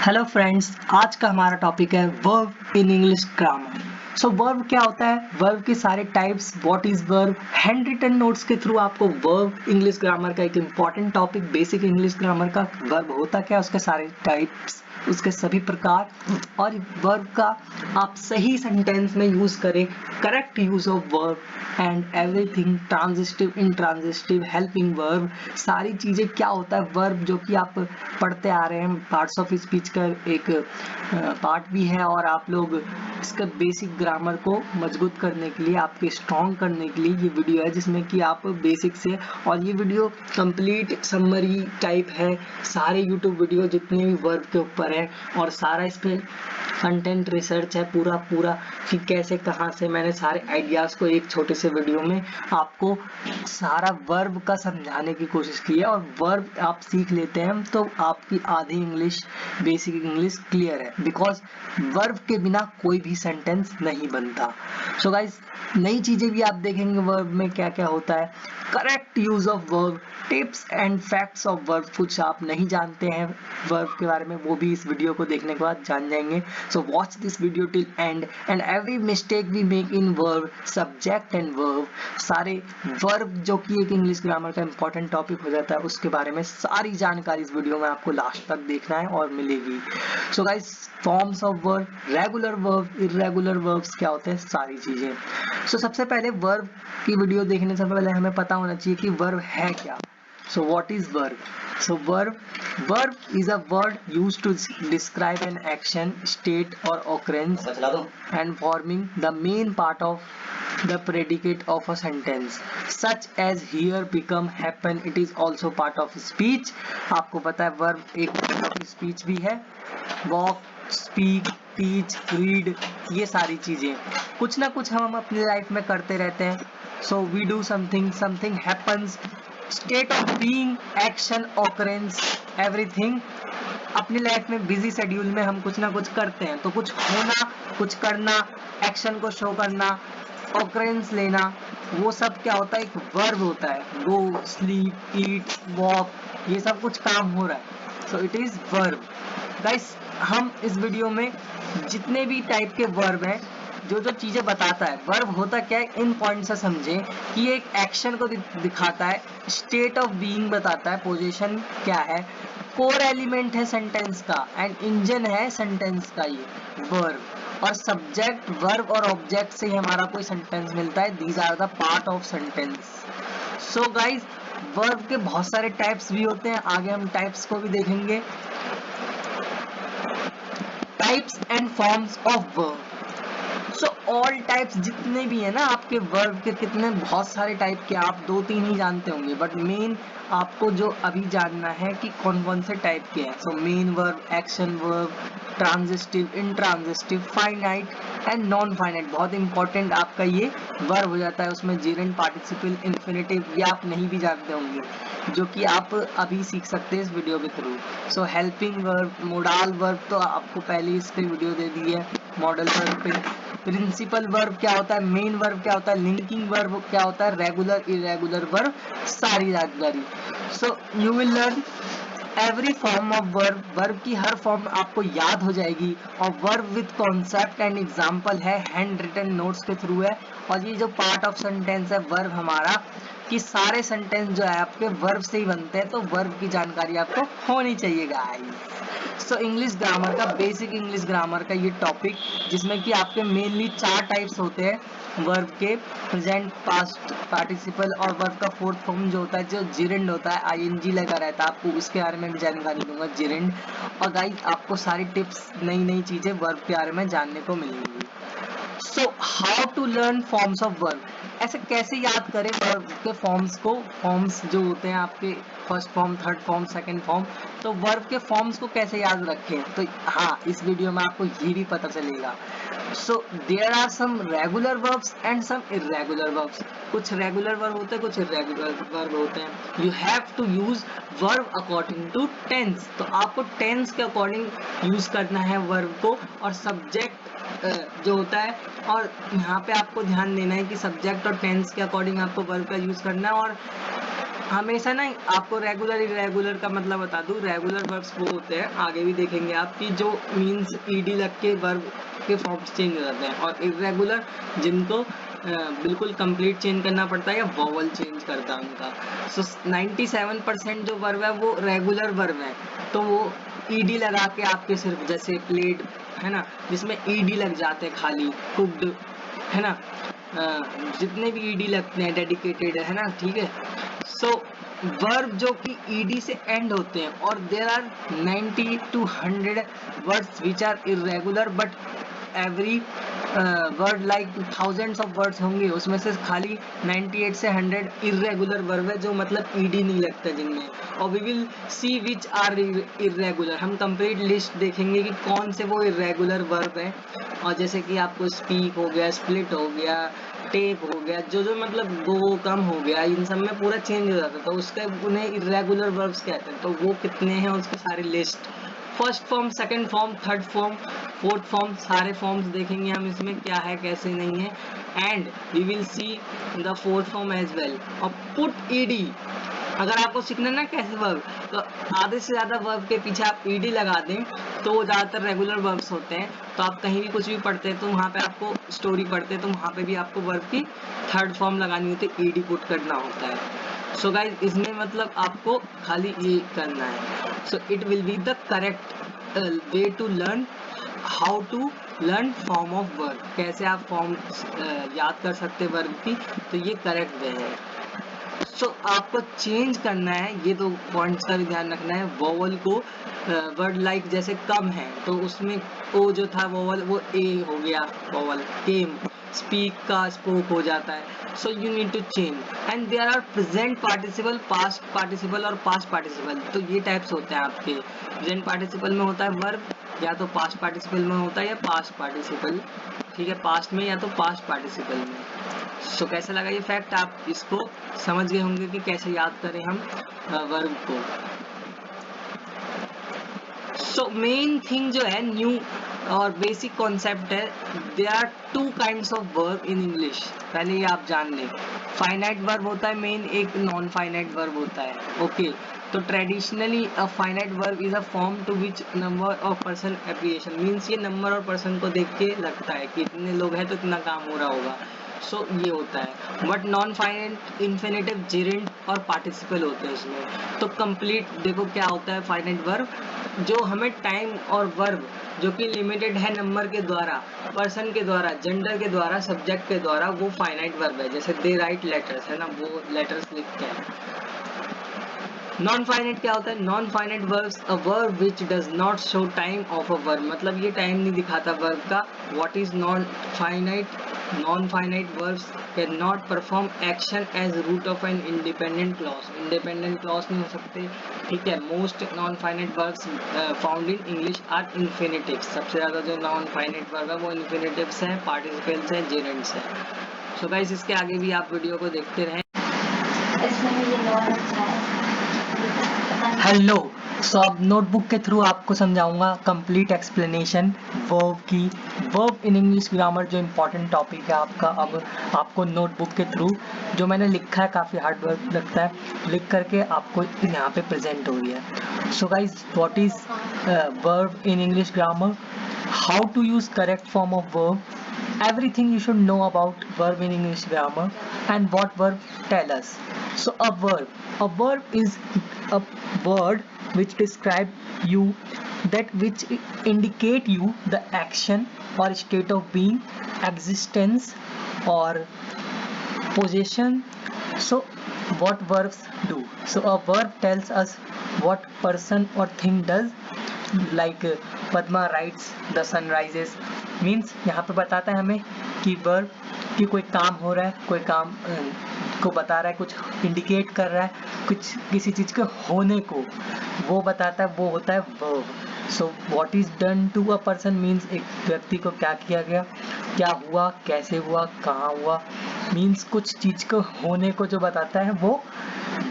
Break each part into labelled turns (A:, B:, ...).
A: Hello friends, आज का हमारा टॉपिक है verb in English grammar. So verb क्या होता है, वर्ब के सारे types, what is verb. Hand written notes के थ्रू आपको वर्ब इंग्लिश ग्रामर का एक important topic, basic English grammar का वर्ब होता क्या, उसके सारे टाइप्स, उसके सभी प्रकार और वर्ब का आप सही सेंटेंस में यूज करें, correct use of verb and everything, transitive, intransitive, helping verb, सारी चीजें क्या होता है वर्ब, जो कि आप पढ़ते आ रहे हैं। पार्ट्स ऑफ स्पीच का एक पार्ट भी है और आप लोग इसका बेसिक ग्रामर को मजबूत करने के लिए, आपके स्ट्रॉन्ग करने के लिए ये वीडियो है, जिसमें कि आप बेसिक से, और ये वीडियो कंप्लीट समरी टाइप है, सारे यूट्यूब वीडियो जितने भी वर्ब के ऊपर है और सारा इस पे कंटेंट रिसर्च है पूरा कि कैसे कहाँ से मैंने सारे आइडियाज को एक छोटे से वीडियो में आपको सारा वर्ब का समझाने की कोशिश की है। और वर्ब आप सीख लेते हैं तो आपकी आधी इंग्लिश, बेसिक इंग्लिश क्लियर है, बिकॉज वर्ब के बिना कोई भी सेंटेंस नहीं बनता। सो गाइस, नई चीजें भी आप देखेंगे वर्ब में क्या क्या होता है, correct use of verb, tips and facts of verb, कुछ आप नहीं जानते हैं वर्ब के बारे में, वो भी इस वीडियो को देखने के बाद जान जाएंगे। So watch this video till end every mistake we make in verb, subject and verb, सारे वर्ब जो कि एक इंग्लिश ग्रामर का इंपॉर्टेंट टॉपिक हो जाता है, उसके बारे में सारी जानकारी इस वीडियो में आपको लास्ट तक देखना है और मिलेगी। So guys, forms of verb, regular verb, irregular verbs क्या होते हैं, सारी चीजें। सो सबसे पहले वर्ब की वीडियो देखने से पहले हमें पता होना चाहिए कि वर्ब है क्या। So what is verb? So verb is a word used to describe an action, state or occurrence and forming the main part of the predicate of a sentence, such as hear, become, happen. It is also part of speech. आपको पता है verb एक speech भी है, walk, speak, teach, read, ये सारी चीजें कुछ ना कुछ हम अपनी लाइफ में करते रहते हैं। So we do something, something happens, state of being, action, occurrence, everything. अपनी लाइफ में बिजी शेड्यूल में हम कुछ ना कुछ करते हैं, तो कुछ होना, कुछ करना, एक्शन को शो करना, ऑकरेंस लेना, वो सब क्या होता है, एक वर्ब होता है। गो, स्लीप, ईट, वॉक, ये सब कुछ काम हो रहा है, so it is verb. Guys, हम इस वीडियो में जितने भी टाइप के वर्ब हैं, जो जो चीजें बताता है वर्ब होता क्या है, इन पॉइंट से समझें कि एक एक्शन को दिखाता है, स्टेट ऑफ बीइंग बताता है, पोजीशन क्या है, कोर एलिमेंट है सेंटेंस का एंड इंजन है सेंटेंस का ये वर्ब, और सब्जेक्ट, वर्ब और ऑब्जेक्ट से ही हमारा कोई सेंटेंस मिलता है। These are the part of sentence. So guys, verb के बहुत सारे टाइप्स भी होते हैं, आगे हम टाइप्स को भी देखेंगे। Types and forms of verb. So all types जितने भी है ना आपके वर्ब के, कितने बहुत सारे टाइप के, आप 2-3 ही जानते होंगे, बट मेन आपको जो अभी जानना है कि कौन कौन से टाइप के हैं। So main verb, action verb, transitive, intransitive, finite and non finite, बहुत इंपॉर्टेंट आपका ये वर्ब हो जाता है। उसमें जेरेंट, पार्टिसिपल, इन्फिनेटिव, ये आप नहीं भी जानते होंगे, जो कि आप अभी सीख सकते हैं इस वीडियो के थ्रू। सो हेल्पिंग वर्ब, मोडाल वर्ब तो आपको पहले इस पे वीडियो दे दी है, मॉडल वर्ब पे। प्रिंसिपल वर्ब क्या होता है, मेन वर्ब क्या होता है, लिंकिंग वर्ब क्या होता है, रेगुलर, इरेगुलर वर्ब, सारी जानकारी। So you will learn every form of verb, verb की हर फॉर्म आपको याद हो जाएगी, और verb with concept and example है, हैंड रिटन नोट्स के थ्रू है। और ये जो पार्ट ऑफ सेंटेंस है वर्ब हमारा, कि सारे सेंटेंस जो है आपके वर्ब से ही बनते हैं, तो वर्ब की जानकारी आपको होनी चाहिए गाइस। सो इंग्लिश ग्रामर का, बेसिक इंग्लिश ग्रामर का ये टॉपिक, जिसमें कि आपके मेनली 4 टाइप्स होते हैं वर्ब के, प्रेजेंट, पास्ट पार्टिसिपल, और वर्ब का फोर्थ फॉर्म जो होता है, जो जिरेंड होता है, आईएनजी लगा रहता है, आपको उसके बारे में भी जानकारी दूंगा, जिरेंड। और गाइस, आपको सारी टिप्स, नई नई चीजें वर्ब के बारे में जानने को मिलेंगी। So how to learn forms of verb, ऐसे कैसे याद करें वर्ब के फॉर्म्स को। फॉर्म्स जो होते हैं आपके, first form, third form, second form, तो वर्ब के फॉर्म्स को कैसे याद रखें, तो हाँ, इस वीडियो में आपको ये भी पता चलेगा। So there are some regular verbs and some irregular verbs, कुछ रेगुलर वर्ब होते हैं, कुछ इर्रेगुलर वर्ब होते हैं। You have to use verb according to tense, तो आपको टेंस के अकॉर्डिंग यूज करना है वर्ब को, और सब्जेक्ट जो होता है, और यहाँ पे आपको ध्यान देना है कि सब्जेक्ट और टेंस के अकॉर्डिंग आपको वर्ब का यूज करना है, और हमेशा ना आपको रेगुलर इरेगुलर का मतलब बता दूं। रेगुलर वर्ब्स वो होते हैं, आगे भी देखेंगे आप, कि जो मीन्स ईडी लग के वर्ब के फॉर्म्स चेंज हो जाते हैं, और इरेगुलर जिनको बिल्कुल कंप्लीट चेंज करना पड़ता है या वॉवल चेंज करता है उनका। सो 97% जो वर्ब है वो रेगुलर वर्ब है, तो वो ईडी लगा के आपके सिर्फ, जैसे प्लेड है ना, जिसमें ईडी लग जाते हैं खाली, कुक्ड है ना, जितने भी ईडी लगते हैं, डेडिकेटेड है ना, ठीक है। सो वर्ब जो कि ईडी से एंड होते हैं, और there are 90 to 100 words which are irregular, but every word like thousands of words होंगे, उसमें से खाली 98 से 100 इरेगुलर वर्ब है, जो मतलब ईडी नहीं लगता जिनमें। और we will see which are irregular, हम कंप्लीट लिस्ट देखेंगे कि कौन से वो इरेगुलर वर्ब है। और जैसे कि आपको स्पीक हो गया, स्प्लिट हो गया, टेक हो गया, जो जो मतलब गो, कम हो गया, इन सब में पूरा चेंज हो जाता है, तो उसका उन्हें इरेगुलर वर्ब्स कहते हैं। तो वो कितने हैं उसकी सारी list, first form, second form, third form, fourth form, सारे फॉर्म्स देखेंगे हम इसमें क्या है कैसे नहीं है। And we will see the fourth form as well. और पुट ईडी, अगर आपको सीखना ना कैसे वर्ब, तो आधे से ज्यादा वर्ब के पीछे आप ईडी लगा दें, तो वो ज्यादातर रेगुलर वर्ब्स होते हैं। तो आप कहीं भी कुछ भी पढ़ते हैं, तो वहाँ पे आपको स्टोरी पढ़ते हैं, तो वहाँ पे भी आपको वर्ब की थर्ड फॉर्म लगानी होती है, ईडी पुट करना होता है। सो गाइस, इसमें मतलब आपको खाली ये करना है। So it will be the correct way to learn how to learn form of verb, कैसे आप फॉर्म याद कर सकते हैं वर्ब की, तो ये करेक्ट वे है। सो आपको चेंज करना है, ये दो पॉइंट्स का भी ध्यान रखना है। वोवल को वर्ड लाइक जैसे कम है, तो उसमें ओ जो था वोवल, वो ए हो गया, वोवल केम, स्पीक का स्पोक हो जाता है। So you need to change. And there are present participle, past participle और पास्ट पार्टिसिपल। तो ये टाइप्स होते हैं आपके। प्रेजेंट पार्टिसिपल में होता है वर्ब, या तो पास्ट पार्टिसिपल में होता है या पास्ट पार्टिसिपल, ठीक है, पास्ट में या तो पास्ट पार्टिसिपल में। सो कैसा लगा ये फैक्ट, आप इसको समझ गए होंगे कि कैसे याद करें हम वर्ब को। सो मेन थिंग जो है, न्यू और बेसिक कॉन्सेप्ट है, there are two kinds of verb in English. पहले ये आप जान लें, फाइनाइट वर्ब होता है मेन, एक नॉन फाइनाइट वर्ब होता है। ओके, तो traditionally a finite verb is a form to which number of person appreciation, means ये नंबर और पर्सन को देख के लगता है कि इतने लोग हैं तो इतना काम हो रहा होगा। सो ये होता है। But non finite infinitive, Geraint और पार्टिसिपल होते हैं इसमें। तो कंप्लीट देखो क्या होता है फाइनाइट वर्ब, जो हमें टाइम और वर्ब जो कि लिमिटेड है नंबर के द्वारा, पर्सन के द्वारा, जेंडर के द्वारा, सब्जेक्ट के द्वारा, वो फाइनाइट वर्ब है। जैसे दे राइट लेटर्स है ना, वो लेटर्स लिखते हैं। नॉन फाइनाइट क्या होता है? Non finite verbs, a verb which does not show time of a verb, मतलब ये टाइम नहीं दिखाता वर्ब का। What is non finite? Non finite verbs can not perform action as root of an independent clause, independent clause नहीं हो सकते, ठीक है। Most non finite verbs found in English are infinitives, सबसे ज्यादा जो नॉन फाइनाइट वर्ब है वो इन्फिनेटिव्स हैं, पार्टिसिपल्स हैं, जेरेंट्स हैं। सो गाइस, इसके आगे भी आप वीडियो को देखते रहें। हेलो, सो अब नोटबुक के थ्रू आपको समझाऊंगा कंप्लीट एक्सप्लेनेशन वर्ब की। वर्ब इन इंग्लिश ग्रामर जो इम्पोर्टेंट टॉपिक है आपका, अब आपको नोटबुक के थ्रू जो मैंने लिखा है, काफ़ी हार्ड वर्क लगता है लिख करके आपको यहाँ पे प्रेजेंट हो रही है। So guys, what is verb in English grammar, how to use correct form of verb, everything you should know about verb in English grammar, and what verb tell us. So a verb is a word which describe you, that which indicate you the action or state of being, existence or possession. So what verbs do? So a verb tells us what person or thing does, like Padma writes the sun rises, means यहाँ पे बताता है हमें कि verb कि कोई काम हो रहा है, कोई काम को बता रहा है, कुछ इंडिकेट कर रहा है, कुछ किसी चीज़ के होने को वो बताता है, वो होता है verb. So what is done to a person means एक व्यक्ति को क्या किया गया, क्या हुआ, कैसे हुआ, कहाँ हुआ, मीन्स कुछ चीज़ को होने को जो बताता है वो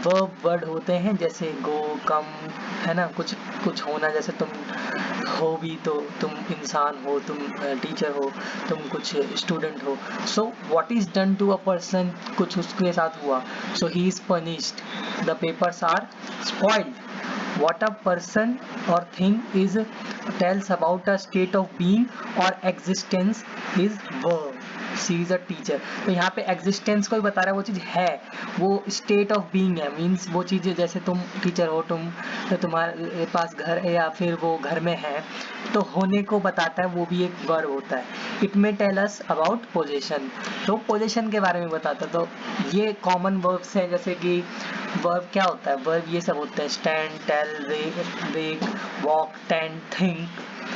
A: वर्ब वर्ड होते हैं जैसे गो, कम, है ना, कुछ कुछ होना, जैसे तुम हो भी तो तुम इंसान हो, तुम टीचर हो, तुम कुछ स्टूडेंट हो। So what is done to a person, कुछ उसके साथ हुआ, so he is punished, the papers are spoiled. What a person or thing is tells about a state of being or existence is verb. She is a teacher. तो यहाँ पे existence को ही बता रहा है, वो चीज़ है, वो state of being है, means वो चीज़ जैसे तुम टीचर हो, तुम तो तुम्हारे पास घर है या फिर वो घर में है, तो होने को बताता है, वो भी एक वर्ब होता है। It may tell us about possession, तो possession के बारे में बताता है। तो ये कॉमन वर्ब्स हैं, जैसे कि वर्ब क्या होता है, वर्ब ये सब होते हैं, स्टैंड, टेल, वेक, वॉक, टेंड, थिंक,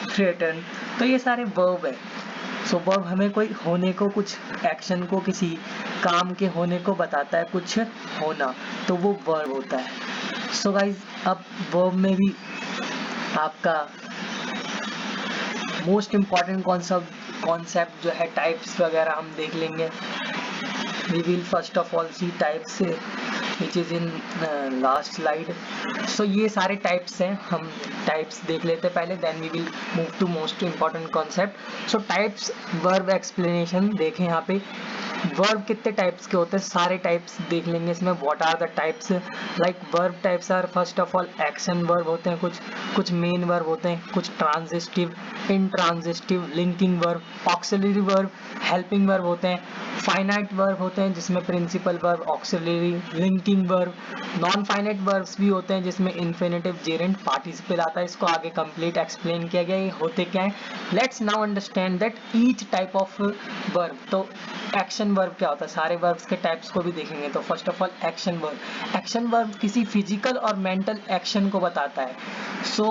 A: थ्रेटन, तो ये सारे वर्ब है। सो वर्ब हमें कोई होने को, कुछ एक्शन को, किसी काम के होने को बताता है, कुछ होना, तो वो वर्ब होता है। सो गाइज, अब वर्ब में भी आपका मोस्ट इम्पॉर्टेंट कॉन्सेप्ट जो है टाइप्स वगैरह हम देख लेंगे। We will first of all see types which is in last slide. So ये सारे types हैं, हम types देख लेते हैं पहले, then we will move to most important concept. So types, verb explanation देखें यहाँ पे, वर्ब कितने टाइप्स के होते हैं, सारे टाइप्स देख लेंगे इसमें। What are the types, like verb types are first of all action verb होते हैं, कुछ मेन वर्ब होते हैं, कुछ transitive, intransitive, linking verb, auxiliary verb, helping verb होते हैं, फाइनाइट वर्ब होते हैं जिसमें principal verb, auxiliary, linking verb, non finite verbs भी होते हैं जिसमें इन्फिनेटिव, जेरेंट, पार्टिसिपल आता है। इसको आगे कंप्लीट एक्सप्लेन किया गया, ये होते क्या है। Let's now understand that each type of verb. तो एक्शन वर्ब क्या होता है, सारे वर्ब्स के टाइप्स को भी देखेंगे। तो first of all action verb, action verb किसी फिजिकल और मेंटल एक्शन को बताता है। So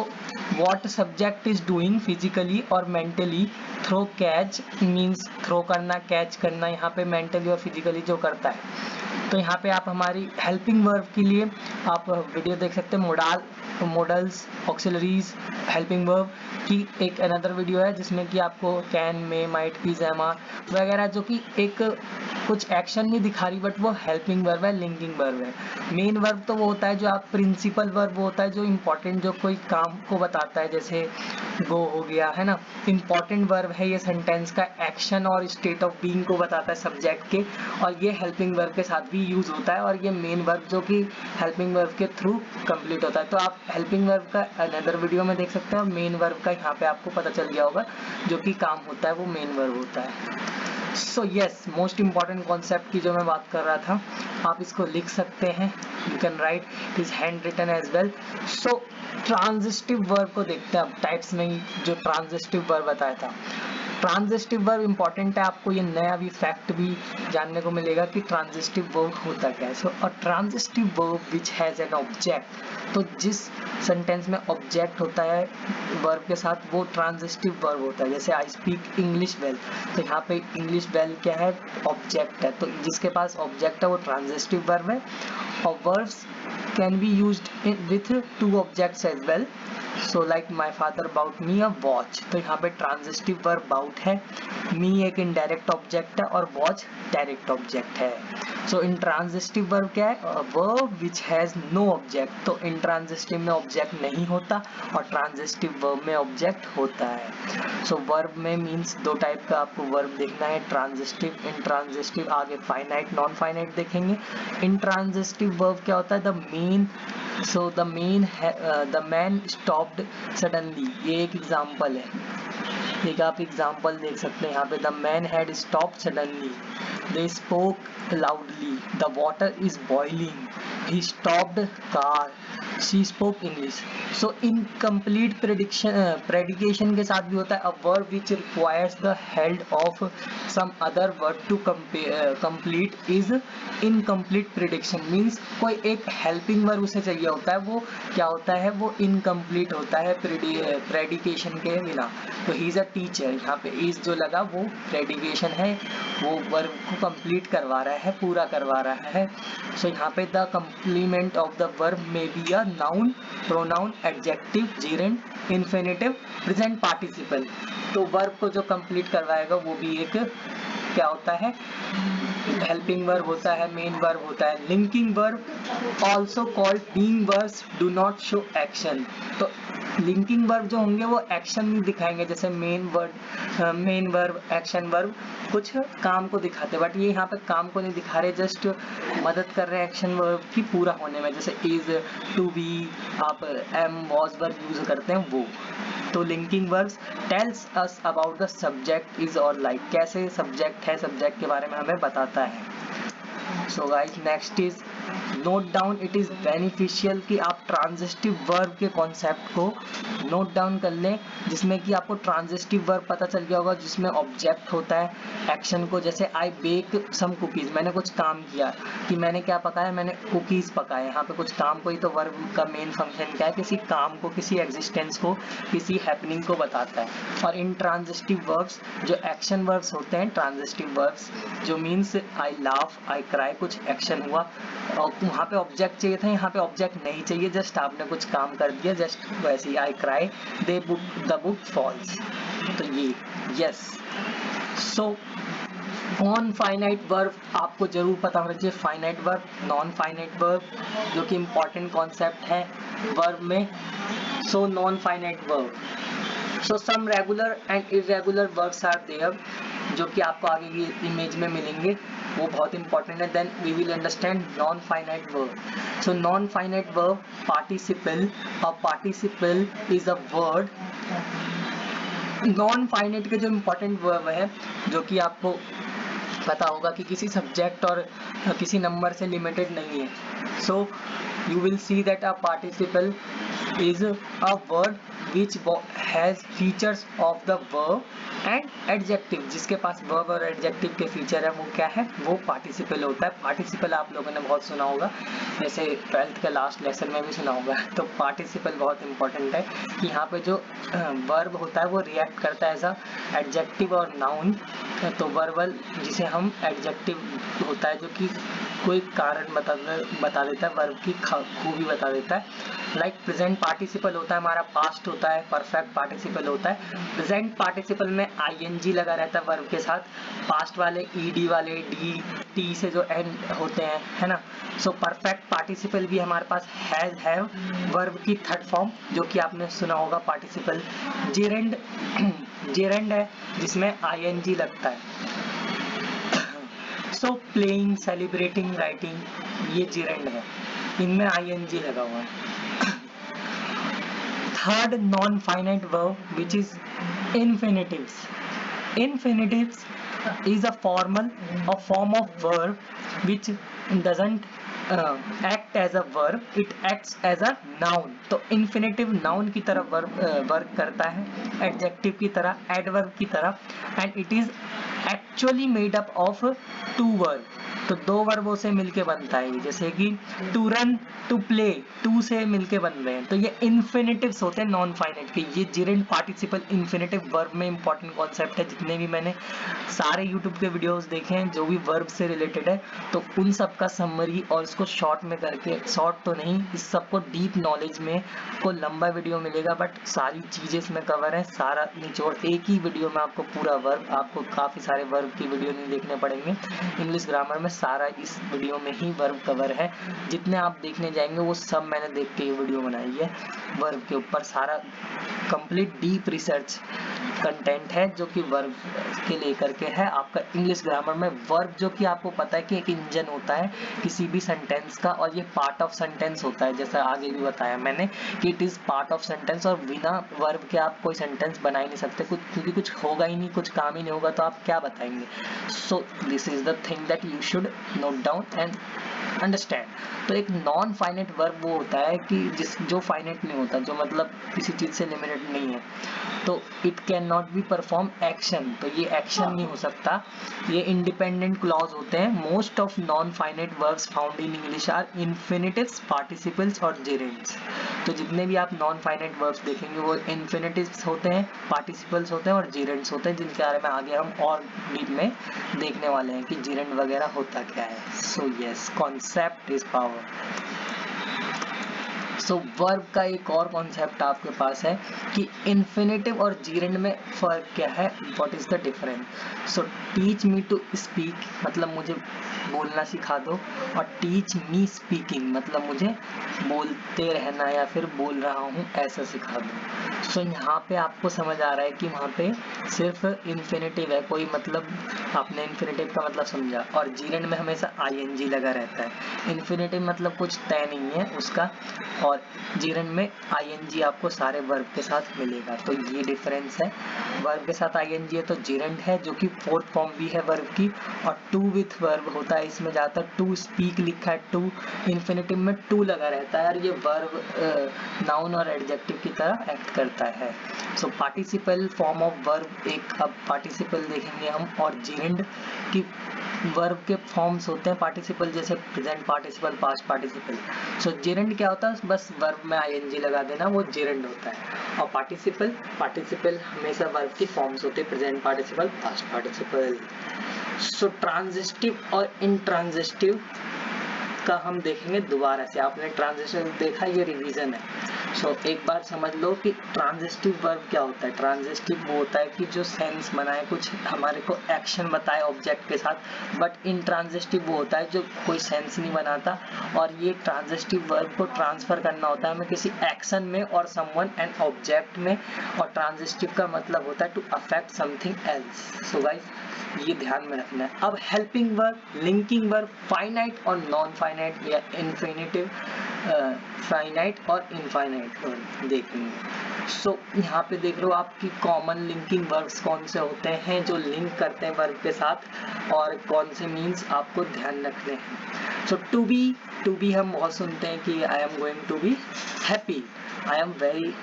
A: what subject is doing physically और mentally, throw, catch means throw करना, कैच करना, यहाँ पे मेंटली और फिजिकली जो करता है। तो यहाँ पे आप हमारी हेल्पिंग वर्ब के लिए आप वीडियो देख सकते हैं, मॉडल्स, ऑक्सिलरीज, हेल्पिंग वर्ब की एक अनदर वीडियो है जिसमें कि आपको can, may, might, is, am, are वगैरह, जो कि एक कुछ एक्शन नहीं दिखा रही बट वो हेल्पिंग वर्ब है, लिंकिंग वर्ब है। मेन वर्ब तो वो होता है जो आप, प्रिंसिपल वर्ब वो होता है जो इंपॉर्टेंट, जो कोई काम को बताता है, जैसे गो हो गया, है ना। इंपॉर्टेंट वर्ब है ये सेंटेंस का, एक्शन और स्टेट ऑफ बीइंग को बताता है सब्जेक्ट के, और ये हेल्पिंग वर्ब के साथ भी यूज होता है। और ये मेन वर्ब जो कि हेल्पिंग वर्ब के थ्रू कंप्लीट होता है। तो आप हेल्पिंग वर्ब का अनदर वीडियो में देख सकते हैं, मेन वर्ब का यहाँ पे आपको पता चल गया होगा, जो कि काम होता है वो मेन वर्ब होता है। So yes, most important concept की जो मैं बात कर रहा था, आप इसको लिख सकते हैं, you can write, it is hand written as well. So transitive verb को देखते हैं अब, टाइप्स में ही जो ट्रांजिटिव वर्ब बताया था। ट्रांजिटिव वर्ब इंपॉर्टेंट है, आपको ये नया भी फैक्ट भी जानने को मिलेगा कि ट्रांजिटिव वर्ब होता क्या है। So a transitive verb which has an object, तो जिस सेंटेंस में ऑब्जेक्ट होता है वर्ब के साथ, वो ट्रांजिटिव वर्ब होता है। जैसे आई स्पीक इंग्लिश वेल, तो यहाँ पे इंग्लिश वेल क्या है, ऑब्जेक्ट है, तो जिसके पास ऑब्जेक्ट है वो ट्रांजिटिव वर्ब है। और verbs can be used with two objects as well, so like my father bought me a watch, तो यहाँ पे ट्रांजिटिव वर्ब बाउट है, मी एक इनडायरेक्ट ऑब्जेक्ट है और वॉच डायरेक्ट ऑब्जेक्ट है। सो इंट्रांजिटिव वर्ब क्या है, verb which has no object, तो इंट्रांजिटिव में ऑब्जेक्ट नहीं होता और ट्रांजिटिव वर्ब में ऑब्जेक्ट होता है। सो वर्ब में मीन्स दो टाइप का आपको वर्ब देखना है, ट्रांजिटिव, इंट्रांजिटिव, आगे फाइनाइट, नॉन फाइनाइट देखेंगे। इंट्रांजिटिव वर्ब क्या होता है, the man, so the man stopped suddenly, ये एक एग्जाम्पल है, एक आप एग्जाम्पल देख सकते हैं यहाँ पे, the man had stopped suddenly, they spoke loudly, the water is boiling, he stopped car, she spoke English। so incomplete predication के साथ भी होता है, a verb which requires the help of some other word to complete is incomplete prediction, means कोई एक helping verb उसे चाहिए होता है, वो क्या होता है, वो इनकम्प्लीट होता है प्रेडिकेशन के बिना। तो ही इज अ टीचर, यहाँ पे इज जो लगा वो प्रेडिकेशन है, वो वर्ब को कंप्लीट करवा रहा है, पूरा करवा रहा है। सो यहाँ पे the complement of the verb may be a noun, pronoun, adjective, gerund, infinitive, present participle. तो वर्ब को जो कंप्लीट करवाएगा वो भी एक क्या होता है, हेल्पिंग वर्ब होता है, मेन वर्ब होता है। Linking verb also called being verbs do not show action. तो लिंकिंग वर्ब जो होंगे वो एक्शन नहीं दिखाएंगे, जैसे मेन वर्ब, एक्शन वर्ब कुछ काम को दिखाते, बट ये यहाँ पे काम को नहीं दिखा रहे, जस्ट मदद कर रहे हैं एक्शन वर्ब की पूरा होने में, जैसे इज, टू बी, आप एम, वॉज वर्ब यूज करते हैं वो। तो linking verbs tells us about the subject is और लाइक, कैसे सब्जेक्ट है, सब्जेक्ट के बारे में हमें बताता है। So guys next is note down. It is beneficial कि आप ट्रांजिटिव वर्ब के कॉन्सेप्ट को नोट डाउन कर लें, जिसमें कि आपको ट्रांजिटिव वर्ब पता चल गया होगा, जिसमें ऑब्जेक्ट होता है एक्शन को, जैसे आई बेक सम कुकीज, मैंने कुछ काम किया, कि मैंने क्या पकाया, मैंने कुकीज पकाए, यहाँ पे कुछ काम को ही, तो वर्ब का मेन फंक्शन क्या है, किसी काम को, किसी एग्जिस्टेंस को, किसी हैपनिंग को बताता है। और इन ट्रांजिटिव वर्ब्स जो एक्शन वर्ब्स होते हैं, ट्रांजिटिव वर्ब्स जो means I laugh, I cry, कुछ एक्शन हुआ और वहाँ पे ऑब्जेक्ट चाहिए था, यहाँ पे ऑब्जेक्ट नहीं चाहिए, जस्ट आपने कुछ काम कर दिया, जस्ट वैसे ही I cry, the book falls. तो ये yes. So non finite verb आपको जरूर पता होना चाहिए, finite verb, non finite verb, जो कि इंपॉर्टेंट कॉन्सेप्ट है वर्ब में। So non finite verb, so some regular and irregular verbs are there, जो कि आपको आगे की इमेज में मिलेंगे, वो बहुत इंपॉर्टेंट है। Then we will understand non finite verb. So non finite verb participle, और participle is a word. Non finite के जो इंपॉर्टेंट वर्ब है, जो कि आपको पता होगा कि किसी सब्जेक्ट और किसी नंबर से लिमिटेड नहीं है। सो you will see that a participle is a word which has features of the verb and adjective, जिसके पास verb और adjective के फीचर है, वो क्या है, वो participle होता है। participle आप लोगों ने बहुत सुना होगा, जैसे 12th के लास्ट लेसन में भी सुना होगा। तो participle बहुत इंपॉर्टेंट है कि यहाँ पे जो verb होता है वो रिएक्ट करता है एज अ एडजेक्टिव और नाउन। तो वर्बल जिसे हम एडजेक्टिव होता है, जो कि कोई कारण बता देता है, वर्ब की खूबी बता देता है। लाइक प्रेजेंट पार्टिसिपल होता है हमारा, पास्ट होता है, परफेक्ट पार्टिसिपल होता है। प्रेजेंट पार्टिसिपल में आईएनजी लगा रहता है वर्ब के साथ, पास्ट वाले ईडी वाले डी टी से जो एंड होते हैं, है ना। सो परफेक्ट पार्टिसिपल भी हमारे पास हैज, हैव, वर्ब की थर्ड फॉर्म, जो कि आपने सुना होगा पार्टिसिपल। जेरेंड, जेरेंड है जिसमें आईएनजी लगता है। सो प्लेइंग, सेलिब्रेटिंग, राइटिंग, ये जेरेंड है, इनमें आईएनजी लगा हुआ है। Third non finite verb which is infinitives. Infinitives is a form of verb which doesn't act as a verb, it acts as a noun। तो infinitive noun की तरह work करता है, adjective की तरह, adverb की तरह, and it is actually made up of two verb। तो दो वर्बों से मिलके बनता है, जैसे कि to run, to play, to से मिलके बन रहे हैं। तो ये इन्फिनिटिव्स होते हैं नॉन फाइनाइट के। ये जेरेंड पार्टिसिपल इन्फिनिटिव वर्ब में इंपॉर्टेंट कॉन्सेप्ट है। जितने भी मैंने सारे यूट्यूब के वीडियोस देखे हैं जो भी वर्ब से रिलेटेड है, तो उन सब का समरी और इसको शॉर्ट में करके, शॉर्ट तो नहीं, इस सबको डीप नॉलेज में आपको लंबा वीडियो मिलेगा, बट सारी चीजें इसमें कवर है, सारा निचोड़ एक ही वीडियो में आपको पूरा वर्ब, आपको काफी सारे वर्ब की वीडियो नहीं देखने पड़ेंगे। इंग्लिश ग्रामर में सारा इस वीडियो में ही वर्ब कवर है। जितने आप देखने जाएंगे वो सब मैंने देख के ये वीडियो बनाई है, वर्ब के ऊपर सारा कंप्लीट डीप रिसर्च कंटेंट है, जो कि वर्ब के लेकर के है। आपका इंग्लिश ग्रामर में वर्ब, जो कि आपको पता है कि एक इंजन होता है किसी भी सेंटेंस का, और ये पार्ट ऑफ सेंटेंस होता है, जैसा आगे भी बताया मैंने कि it is part of sentence, और बिना वर्ब के आप कोई सेंटेंस बना ही नहीं सकते, क्योंकि कुछ होगा ही नहीं, कुछ काम ही नहीं होगा, तो आप क्या बताएंगे। So this is the thing that you should note down and understand. तो एक नॉन फाइनाइट वर्ब वो होता है कि जो फाइनाइट नहीं होता, जो मतलब किसी चीज से लिमिटेड नहीं है। तो it can not be perform action, तो ये एक्शन नहीं हो सकता, ये इंडिपेंडेंट क्लॉज होते हैं। Most of non finite verbs found in English are infinitives, participles और जेरेंड्स। तो जितने भी आप नॉन फाइनाइट वर्ब्स देखेंगे वो इन्फिनिटिव्स होते हैं, पार्टिसिपल्स होते हैं और जेरेंड्स होते हैं, जिनके बारे में आगे हम और डीप में देखने वाले हैं कि जेरेंड वगैरह होता क्या है। So yes, concept is power. So verb का एक और कॉन्सेप्ट आपके पास है कि इन्फिनेटिव और जीरेंड में फर्क क्या है, what is the difference. So teach me to speak मतलब मुझे बोलना सिखा दो, और टीच मी स्पीकिंग मतलब मुझे बोलते रहना या फिर बोल रहा हूँ ऐसा सिखा दो। सो यहाँ पे आपको समझ आ रहा है कि वहाँ पे सिर्फ इन्फिनेटिव है, कोई मतलब आपने इन्फिनेटिव का मतलब समझा, और जीरेंड में हमेशा आईएनजी लगा रहता है। इन्फिनेटिव मतलब कुछ तय नहीं है उसका, और जीरेंड में आईएनजी आपको सारे वर्ब के साथ मिलेगा। तो ये डिफरेंस है, वर्ब के साथ आईएनजी है तो जीरेंड है, जो कि फोर्थ फॉर्म भी है वर्ब की, और टू विथ वर्ब होता है इसमें ज़्यादातर। टू स्पीक लिखा है, टू इन्फिनेटिव में टू लगा रहता है, और ये वर्ब नाउन और एडजेक्टिव की तरह एक्ट करता है। सो पार्टिसिपल फॉर्म ऑफ वर्ब, एक अब पार्टिसिपल देखेंगे हम, और जीरेंड की वर्ब के फॉर्म्स होते हैं पार्टिसिपल, जैसे प्रेजेंट पार्टिसिपल, पास्ट पार्टिसिपल। सो जेरेंड क्या होता है, बस वर्ब में आईएनजी लगा देना, वो जेरेंड होता है। और पार्टिसिपल हमेशा वर्ब की फॉर्म्स होते हैं, प्रेजेंट पार्टिसिपल, पास्ट पार्टिसिपल। सो ट्रांजिटिव और इंट्रांजिटिव का हम देखेंगे दोबारा से। आपने ट्रांजिशन देखा, ये रिवीजन है। सो एक बार समझ लो कि ट्रांजिटिव वर्ब क्या होता है। ट्रांजिटिव वो होता है कि जो सेंस बनाए, कुछ हमारे को एक्शन बताए ऑब्जेक्ट के साथ, बट इंट्रांजिटिव वो होता है जो कोई सेंस नहीं बनाता, और ये ट्रांजिटिव वर्ब को ट्रांसफर करना होता है हमें किसी एक्शन में और समवन एंड ऑब्जेक्ट में, और ट्रांजिटिव का मतलब होता है to affect something else. So guys ये ध्यान में रखना है। अब helping verb, linking verb, finite और नॉन फाइनाइट या इन्फिनिटिव, फाइनाइट और इनफाइनाइट वर्ब देखेंगे। सो यहाँ पे देख लो आपकी कॉमन लिंकिंग वर्ब्स कौन से होते हैं जो लिंक करते हैं वर्ब के साथ, और कौन से मीन्स आपको ध्यान रखने हैं। सो टू बी हम बहुत सुनते हैं कि I am going to be happy, I am very,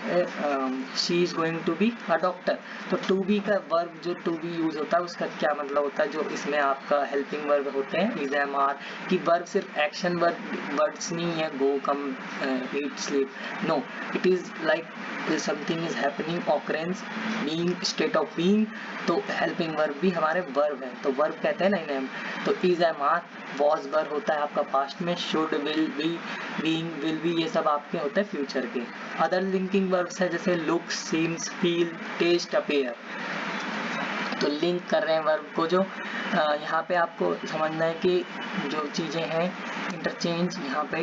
A: she is going to be a doctor. तो टू बी का वर्ब जो टू बी यूज होता है उसका क्या मतलब होता है, जो इसमें आपका हेल्पिंग वर्ब होते हैं इज, एम, आर, की वर्ब सिर्फ एक्शन वर्ड्स नहीं है, go, come, eat, sleep, know, it is like something is happening, occurrence, being, state of being. तो हेल्पिंग वर्ब भी हमारे वर्ब है, तो वर्ब कहते हैं ना इन्हें हम। तो is, am, are, was verb होता है आपका पास्ट में, should, will, be, being, will be, ये सब आपके होते हैं फ्यूचर के। अदर लिंकिंग वर्ब्स है जैसे look, seems, feel, taste, appear. तो लिंक कर रहे हैं वर्ब को, जो यहाँ पे आपको समझना है कि जो चीज़ें हैं इंटरचेंज, यहाँ पे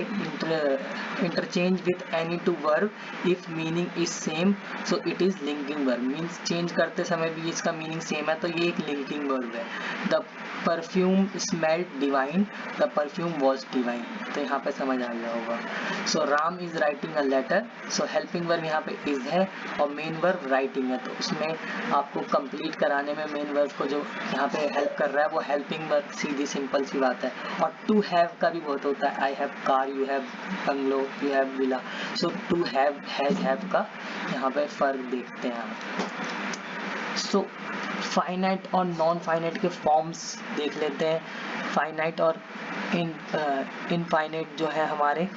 A: interchange with any two verb if meaning is same, so it is linking verb. Means change करते समय भी इसका मीनिंग सेम है तो ये एक लिंकिंग वर्ब है। The perfume smelled divine, the perfume was divine. तो यहाँ पे समझ आ गया होगा। So Ram is writing a letter, so helping verb यहाँ पे इज है, और मेन वर्ब राइटिंग है, तो उसमें आपको कंप्लीट कराने में मेन वर्ब को जो यहाँ पे हेल्प कर रहा है वो हेल्पिंग वर्ब, सीधी सिंपल सी बात है। और टू हैव का भी बहुत होता है, I have car, you have bungalow, you have villa. So to have, have का यहाँ पे फर्क देखते हैं आप। सो फाइनाइट और नॉन फाइनाइट के फॉर्म्स देख लेते हैं। फाइनाइट और इनफाइनाइट जो है हमारे,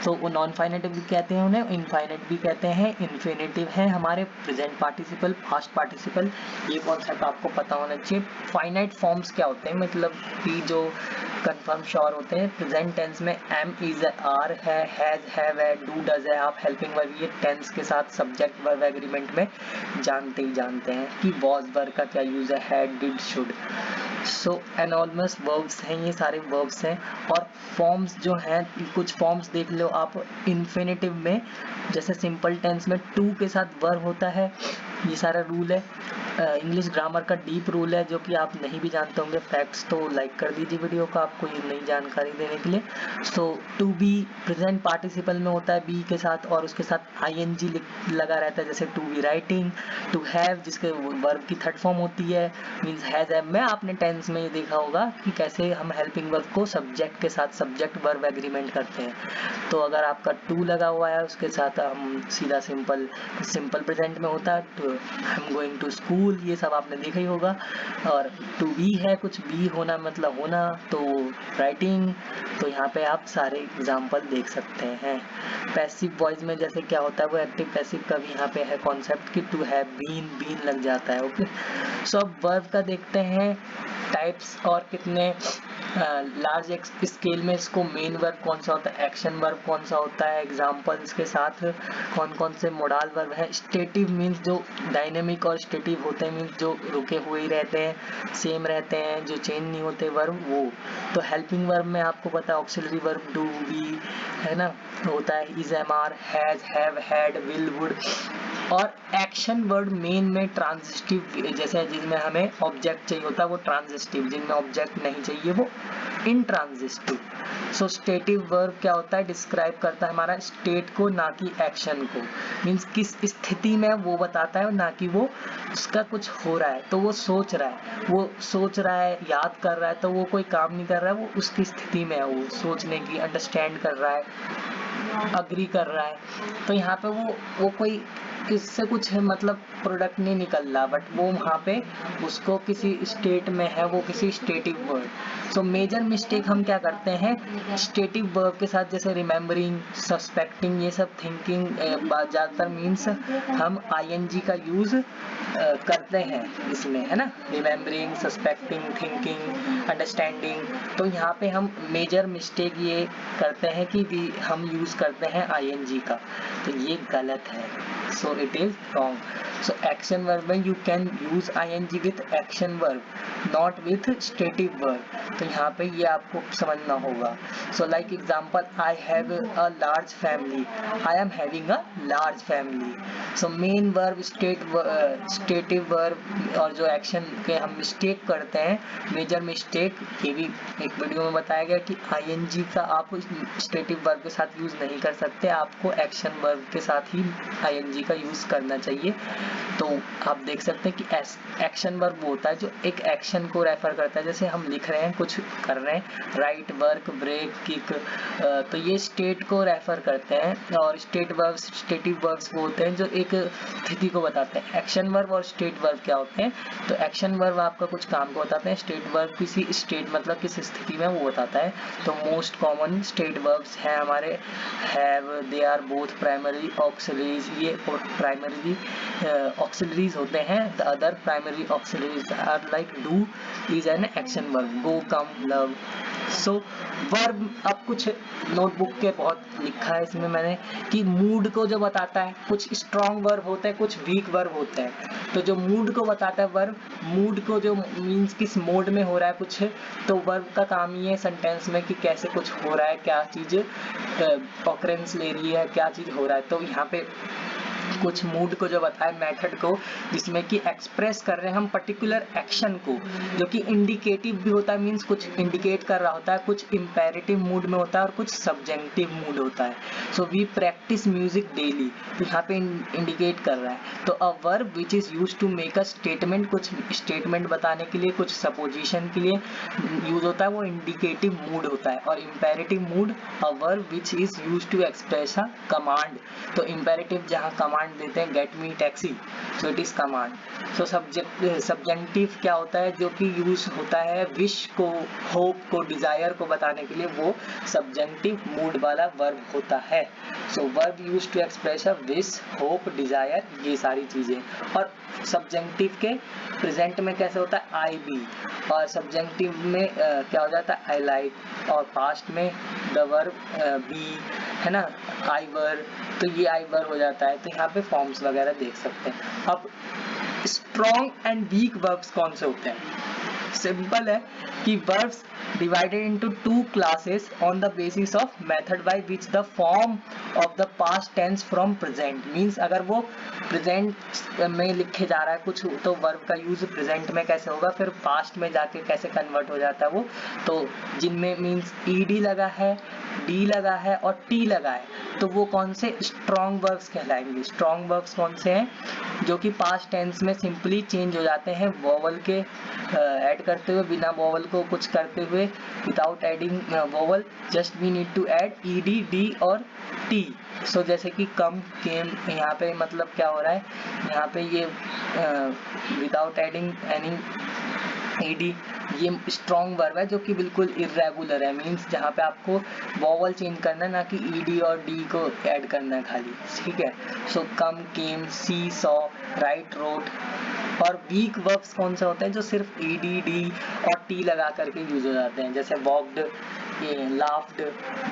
A: तो वो नॉन फाइनाइट भी कहते हैं उन्हें, इनफाइनाइट भी कहते हैं। इन्फिनेटिव है हमारे प्रेजेंट पार्टिसिपल, पास्ट पार्टिसिपल, ये कॉन्सेप्ट आपको पता होना चाहिए। फाइनाइट फॉर्म्स क्या होते हैं, मतलब कि जो कंफर्म श्योर होते हैं। प्रेजेंट टेंस में एम, इज, आर है, हैज, हैव है, डू, डज है। आप हेल्पिंग वर्ब ये टेंस के साथ सब्जेक्ट वर्ब एग्रीमेंट में जानते ही जानते हैं कि वॉज वर्ब का क्या यूज है, had, did, should. So enormous verbs हैं, ये सारे वर्ब्स हैं। और फॉर्म्स जो हैं, कुछ फॉर्म्स देख लो आप इन्फिनेटिव में, जैसे सिंपल टेंस में टू के साथ वर्ब होता है, ये सारा रूल है। इंग्लिश ग्रामर का डीप रूल है जो कि आप नहीं भी जानते होंगे फैक्ट्स, तो लाइक कर दीजिए वीडियो को आपको ये नई जानकारी देने के लिए। सो टू बी प्रेजेंट पार्टिसिपल में होता है बी के साथ, और उसके साथ आईएनजी लगा रहता है, जैसे to be writing. To have जिसके वर्ब की थर्ड फॉर्म होती है, मीन्स हैज, हैव में आपने टेंस में ये देखा होगा कि कैसे हम हेल्पिंग वर्ब को सब्जेक्ट के साथ सब्जेक्ट वर्ब एग्रीमेंट करते हैं। तो अगर आपका टू लगा हुआ है उसके साथ हम सीधा सिंपल प्रेजेंट में होता है, तो I am going to school, ये सब आपने देखा ही होगा। और टू बी है कुछ बी होना मतलब होना, तो राइटिंग। तो यहाँ पे आप सारे एग्जाम्पल देख सकते हैं। पैसिव वॉइस में जैसे क्या होता है, वो एक्टिव पैसिव का भी यहाँ पे है कॉन्सेप्ट कि टू हैव बीन लग जाता है। ओके, सो अब वर्ब का देखते हैं टाइप्स और कितने लार्ज स्केल में इसको मेन वर्ब कौन सा होता है, एक्शन वर्ब कौन सा होता है, एग्जांपल्स के साथ कौन कौन से मोडाल वर्ब है। स्टेटिव मीन्स जो डायनेमिक और स्टेटिव होते हैं, मीन्स जो रुके हुए ही रहते हैं, सेम रहते हैं, जो चेंज नहीं होते वर्ब वो। तो हेल्पिंग वर्ब में आपको पता है ऑक्सिलरी वर्ब डू, बी, है ना, होता है, is, am, are, has, have, had, will, would. और एक्शन वर्ड मेन में ट्रांजिटिव, जैसे जिनमें हमें ऑब्जेक्ट चाहिए होता है वो ट्रांजिटिव, जिनमें ऑब्जेक्ट नहीं चाहिए वो इंट्रांजिटिव। सो स्टेटिव वर्ब क्या होता है, डिस्क्राइब करता है हमारा स्टेट को, ना कि एक्शन को। मीन्स किस स्थिति में वो बताता है, ना कि वो उसका कुछ हो रहा है तो वो सोच रहा है, वो सोच रहा है, याद कर रहा है, तो वो कोई काम नहीं कर रहा है, वो उसकी स्थिति में है, वो सोचने की, अंडरस्टैंड कर रहा है, अग्री कर रहा है। तो यहाँ पे वो कोई इससे कुछ मतलब प्रोडक्ट नहीं निकल रहा, बट वो वहाँ पे उसको किसी स्टेट में है, वो किसी stative word. So major mistake हम क्या करते हैं स्टेटिव वर्ब के साथ, जैसे रिमेम्बरिंग, सस्पेक्टिंग, ये सब थिंकिंग, ज़्यादातर मीन्स हम आईएनजी का यूज करते हैं इसमें, है ना, रिमेम्बरिंग, सस्पेक्टिंग, थिंकिंग, अंडरस्टैंडिंग। तो यहाँ पे हम मेजर मिस्टेक ये करते हैं कि हम यूज करते हैं आईएनजी का, तो ये गलत है। So it is wrong. So action verb में you can use ing with action verb, not with stative verb. तो यहाँ पे ये आपको समझना होगा. So like example, I have a large family. I am having a large family. So main verb, stative verb और जो action के हम मिस्टेक करते हैं, मेजर मिस्टेक, ये भी एक वीडियो में बताया गया कि ing का आप स्टेटिव वर्ब के साथ यूज नहीं कर सकते, आपको एक्शन वर्ब के साथ ही ing का यूज करना चाहिए। तो आप देख सकते हैं कि एक्शन वर्ब वो होता है जो एक एक्शन को रेफर करता है, जैसे हम लिख रहे हैं, कुछ कर रहे हैं, राइट, वर्क, ब्रेक, किक, तो ये स्टेट को रेफर करते हैं। और स्टेट वर्ब, स्टेटिव वर्ब्स वो होते हैं जो एक स्थिति को बताते हैं। एक्शन वर्ब और स्टेट वर्ब क्या होते हैं, तो एक्शन वर्ब आपका कुछ काम को बताते हैं, स्टेट वर्ब किसी स्टेट मतलब किस स्थिति में वो बताता है। तो मोस्ट कॉमन स्टेट वर्ब्स हैं हमारे have, they are, both, primary, auxiliaries, ये प्राइमरी ऑक्सिलरीज होते हैं। The other primary auxiliaries are like do, is an action verb, go, come, love. So verb, अब कुछ नोटबुक के बहुत लिखा है इसमें मैंने कि मूड को जो बताता है, कुछ स्ट्रॉन्ग वर्ब होते हैं, कुछ वीक वर्ब होते हैं। तो जो मूड को बताता है वर्ब, मूड को जो मीन्स किस मोड में हो रहा है कुछ, तो वर्ब का काम ही है सेंटेंस में कि कैसे कुछ हो रहा है, क्या चीज ऑकरेंस ले रही है, क्या चीज हो रहा है। तो यहाँ पे कुछ मूड को जो बताए, मेथड को, जिसमें कि एक्सप्रेस कर रहे हैं हम पर्टिकुलर एक्शन को, जो कि इंडिकेटिव भी होता है, मीन्स कुछ इंडिकेट कर रहा होता है, कुछ इंपेरेटिव मूड में होता है और कुछ सब्जेक्टिव मूड होता है। So we practise music daily, तो यहाँ पे इंडिकेट कर रहा है। तो a verb which is use to make a statement, कुछ स्टेटमेंट बताने के लिए, कुछ सपोजिशन के लिए यूज होता है, वो इंडिकेटिव मूड होता है। और imperative mood, a verb which is use to express a command. तो इंपेरेटिव जहाँ कमांड देते हैं, get me taxi, so it is command. So subjective क्या होता है, जो कि यूज होता है विश को, होप को, डिजायर को बताने के लिए, वो सब्जेक्टिव मूड वाला वर्ब होता है। So verb use to express a wish, hope, desire, ये सारी चीजें। और सब्जेक्टिव के प्रेजेंट में कैसे होता है, आई बी, और सब्जेक्टिव में क्या हो जाता है, आई लाइक, और पास्ट में द वर्ब बी, है ना, आई वर, तो ये आई वर हो जाता है। तो यहाँ पे फॉर्म्स वगैरह देख सकते हैं। अब स्ट्रॉन्ग एंड वीक वर्ब्स कौन से होते हैं, सिंपल है कि verbs divided into two classes on the basis of method by which the form of the past tense from present, means अगर वो present में लिखे जा रहा है कुछ, तो verb का use present में कैसे होगा, फिर past में जाके कैसे convert हो जाता है वो। तो जिनमें means ed लगा है, d लगा है और t लगा है, तो वो कौन से स्ट्रॉन्ग वर्ब्स कहलाएंगे। स्ट्रॉन्ग वर्ब्स कौन से हैं, जो कि पास्ट टेंस में सिंपली चेंज हो जाते हैं वोवल के ऐड करते हुए, बिना वोवल को कुछ करते हुए, without adding vowel, just we need to add ed, d और t। सो जैसे कि कम, केम, यहाँ पे मतलब क्या हो रहा है, यहाँ पे ये विदाउट एडिंग एनी ed, ये स्ट्रॉन्ग वर्ब है जो कि बिल्कुल इरेगुलर है, मींस जहाँ पे आपको वोवल चेंज करना है, ना कि ed और d को ऐड करना है खाली, ठीक है। सो कम, केम, सी, सॉ, राइट, रोट। और वीक वर्ब्स कौन से होते हैं, जो सिर्फ ed, d और टी लगा करके यूज हो जाते हैं, जैसे वॉक्ड, लाफ्ड,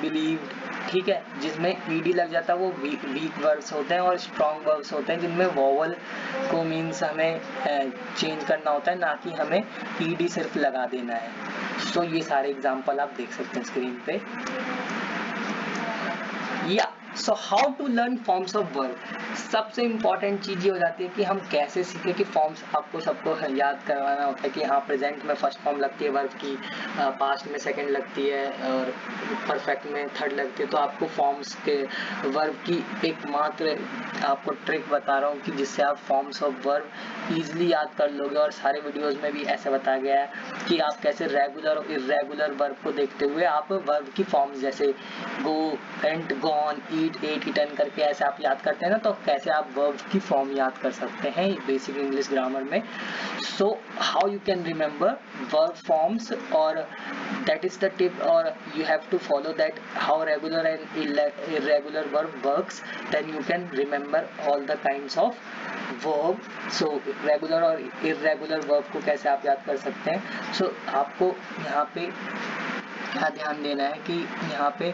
A: बिलीव्ड, ठीक है, जिसमें ईडी लग जाता है वो वीक वर्ब्स होते हैं, और स्ट्रॉन्ग वर्ब्स होते हैं जिनमें वोवल को मीन्स हमें चेंज करना होता है, ना कि हमें ईडी सिर्फ लगा देना है। सो ये सारे एग्जांपल आप देख सकते हैं स्क्रीन पे। या so how to learn forms of verb. सबसे इम्पॉर्टेंट चीज़ ये हो जाती है कि हम कैसे सीखें कि फॉर्म्स आपको सबको याद करवाना होता है कि हाँ प्रेजेंट में फर्स्ट फॉर्म लगती है वर्ब की, पास्ट में सेकंड लगती है, और परफेक्ट में थर्ड लगती है। तो आपको फॉर्म्स के वर्ब की एकमात्र आपको ट्रिक बता रहा हूँ कि जिससे आप फॉर्म्स ऑफ वर्ब ईजिली याद कर लोगे। और सारे वीडियोज़ में भी ऐसे बताया गया है कि आप कैसे रेगुलर और इर्रेगुलर वर्ब को देखते हुए आप वर्ब की फॉर्म्स जैसे गो, वेंट, गॉन, ईट, एट, ईटन करके ऐसे आप याद करते हैं ना, तो कैसे आप वर्ब की फॉर्म याद कर सकते हैं बेसिक इंग्लिश ग्रामर में। So how you can remember verb forms, और दैट इज द टिप, और you have to follow that how regular and irregular verb works, then you can remember all the kinds of verb. So regular और irregular verb को कैसे आप याद कर सकते हैं। सो आपको यहाँ पे क्या ध्यान देना है कि यहाँ पे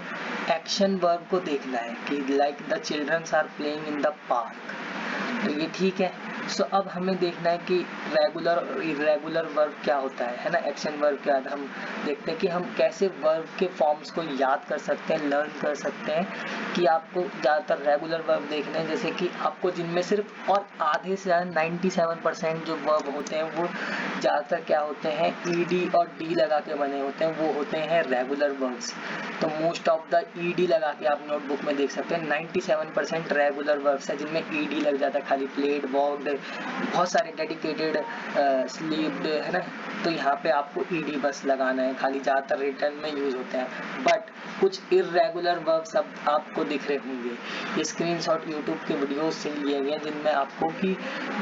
A: एक्शन वर्ब को देखना है कि like the childrens are playing in the park, तो ये ठीक है। सो अब हमें देखना है कि रेगुलर और इरेगुलर वर्ब क्या होता है ना, एक्शन वर्ब क्या है। हम देखते हैं कि हम कैसे वर्ब के फॉर्म्स को याद कर सकते हैं, लर्न कर सकते हैं। कि आपको ज़्यादातर रेगुलर वर्ब देखने हैं, जैसे कि आपको जिनमें सिर्फ और आधे से ज़्यादा 97% जो वर्ब होते हैं वो ज़्यादातर क्या होते हैं, ईडी और डी लगा के बने होते हैं, वो होते हैं रेगुलर वर्ब्स। तो मोस्ट ऑफ द ईडी लगा के आप नोटबुक में देख सकते हैं 97% रेगुलर वर्ब्स है जिनमें ईडी लग जाता है, खाली प्लेड, वॉक्ड, बहुत सारे डेडिकेटेड, स्लीप्ड, है ना। तो यहाँ पे आपको ईडी बस लगाना है, खाली ज़्यादातर रिटर्न में यूज होते हैं। बट कुछ इर्रेगुलर वर्ब्स अब आपको दिख रहे होंगे, ये स्क्रीनशॉट यूट्यूब के वीडियोस से लिए गए हैं जिनमें आपको कि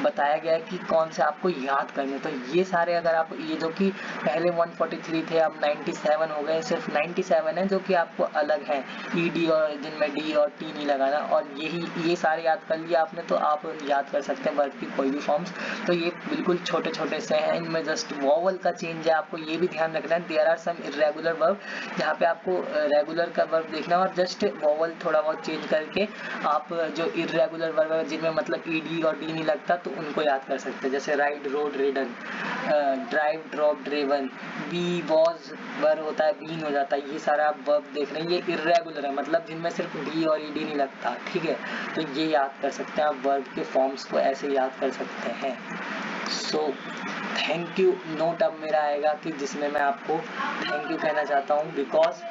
A: बताया गया है कि कौन से आपको याद करने। तो ये सारे अगर आप, ये जो कि पहले 143 थे अब 97 हो गए, सिर्फ 97 है जो कि आपको अलग है, ईडी और जिनमें डी और टी नहीं लगाना, और ये सारे याद कर लिए आपने, तो आप याद कर सकते हैं वर्ब की कोई भी फॉर्म्स। तो ये बिल्कुल छोटे छोटे से हैं, इनमें जस्ट वॉवल का चेंज है, आपको ये भी ध्यान रखना है। There are some irregular verb, यहाँ पे आपको रेगुलर का वर्ब देखना है और जस्ट वॉवल थोड़ा बहुत चेंज करके आप जो इर्रेगुलर वर्ब है जिनमें मतलब ईडी और डी नहीं लगता, तो उनको याद कर सकते हैं, जैसे ride, rode, ridden, drive, drove, driven, be, was, were होता है, बीन हो जाता है। ये सारा आप वर्ब देख रहे हैं, ये इर्रेगुलर है, मतलब जिनमें सिर्फ डी और ईडी नहीं लगता, ठीक है। तो ये याद कर सकते हैं आप, वर्ब के फॉर्म्स को ऐसे याद कर सकते हैं। सो थैंक यू नोट अब मेरा आएगा कि जिसमें मैं आपको थैंक यू कहना चाहता हूँ, बिकॉज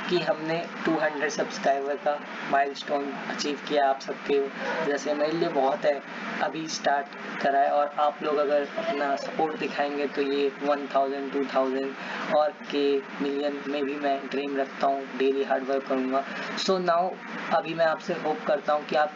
A: कि हमने 200 सब्सक्राइबर का माइलस्टोन अचीव किया आप सबके जैसे, मेरे लिए बहुत है, अभी स्टार्ट करा है। और आप लोग अगर अपना सपोर्ट दिखाएंगे तो ये 1000, 2000 और के मिलियन में भी मैं ड्रीम रखता हूँ, डेली हार्ड वर्क करूँगा। सो नाउ अभी मैं आपसे होप करता हूँ कि आप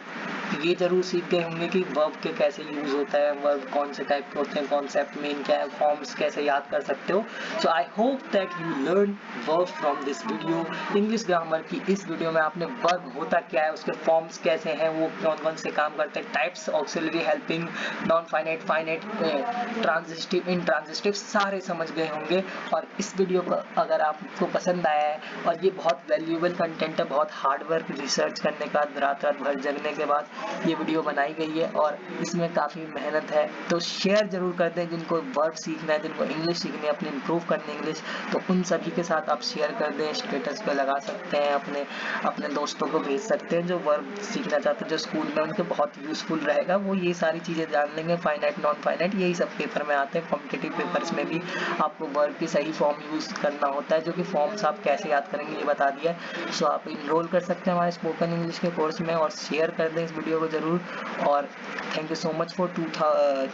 A: ये जरूर सीख गए होंगे कि वर्ब के कैसे यूज होता है, वर्ब कौन से टाइप के होते हैं, कॉन्सेप्ट मेन क्या है, फॉर्म्स कैसे याद कर सकते हो। So I hope that you learn verb from this video. English grammar की इस वीडियो में आपने वर्ब होता क्या है, उसके फॉर्म्स कैसे हैं, वो कौन कौन से काम करते हैं, types, auxiliary, helping, non finite, finite, transitive, intransitive, सारे समझ गए होंगे। और इस वीडियो को अगर आपको पसंद आया है, और ये बहुत वैल्यूएबल कंटेंट है, बहुत हार्ड वर्क रिसर्च करने का, रात रात भर जगने के बाद ये वीडियो बनाई गई है और इसमें काफ़ी मेहनत है, तो शेयर जरूर कर दें। जिनको वर्ड सीखना है, जिनको इंग्लिश सीखनी है, अपनी इम्प्रूव करनी इंग्लिश, तो उन सभी के साथ आप शेयर कर दें, स्टेटस पे लगा सकते हैं, अपने दोस्तों को भेज सकते हैं जो वर्ड सीखना चाहते हैं, जो स्कूल में उनके बहुत यूजफुल रहेगा, वो ये सारी चीज़ें जान लेंगे। फाइनाइट, नॉन फाइनाइट, यही सब पेपर में आते हैं, कॉम्पिटिटिव पेपर्स में भी आपको वर्ड की सही फॉर्म यूज़ करना होता है, जो कि फॉर्म्स आप कैसे याद करेंगे ये बता दिया। सो आप इनरोल कर सकते हैं हमारे स्पोकन इंग्लिश के कोर्स में, और शेयर कर दें इस वीडियो को जरूर। और thank you so much for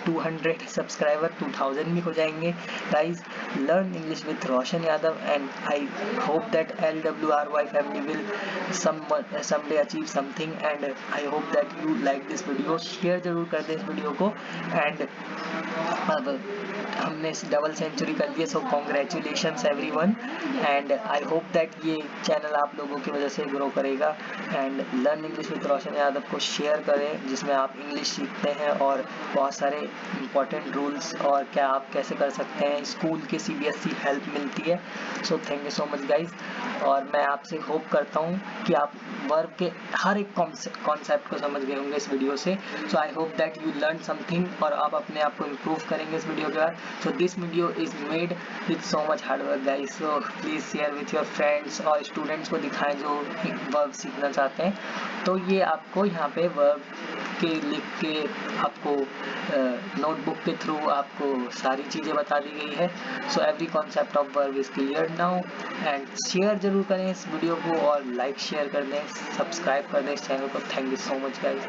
A: 200 subscriber, 2000 भी हो जाएंगे guys. Learn English with Roshan Yadav, and I hope that LWRY family will someday achieve something, and I hope that you like this video। Share जरूर कर दें इस वीडियो को। And अब हमने डबल सेंचुरी कर दिया, सो congratulations everyone, and I hope that ये चैनल आप लोगों की वजह से ग्रो करेगा। एंड लर्न इंग्लिश विद रोशन यादव को शेयर करें जिसमें आप इंग्लिश सीखते हैं और बहुत सारे इंपॉर्टेंट रूल्स और क्या आप कैसे कर सकते हैं, स्कूल के CBSE हेल्प मिलती है। So thank you so much guys. और मैं आपसे होप करता हूँ कि आप वर्ब के हर एक कॉन्सेप्ट को समझ गए होंगे इस वीडियो से। So I hope that you learn something और आप अपने आप को इम्प्रूव करेंगे इस वीडियो के बाद। So this video is made with so much hard work guys. So please share with your friends और स्टूडेंट्स को दिखाएं जो वर्ब सीखना चाहते हैं। तो ये आपको यहाँ पे वर्ब के लिख के आपको नोटबुक के थ्रू आपको सारी चीज़ें बता दी गई है। So every concept of verb is clear now. And share जरूर करें इस वीडियो को और लाइक शेयर कर दें, सब्सक्राइब कर दें इस चैनल को। Thank you so much guys.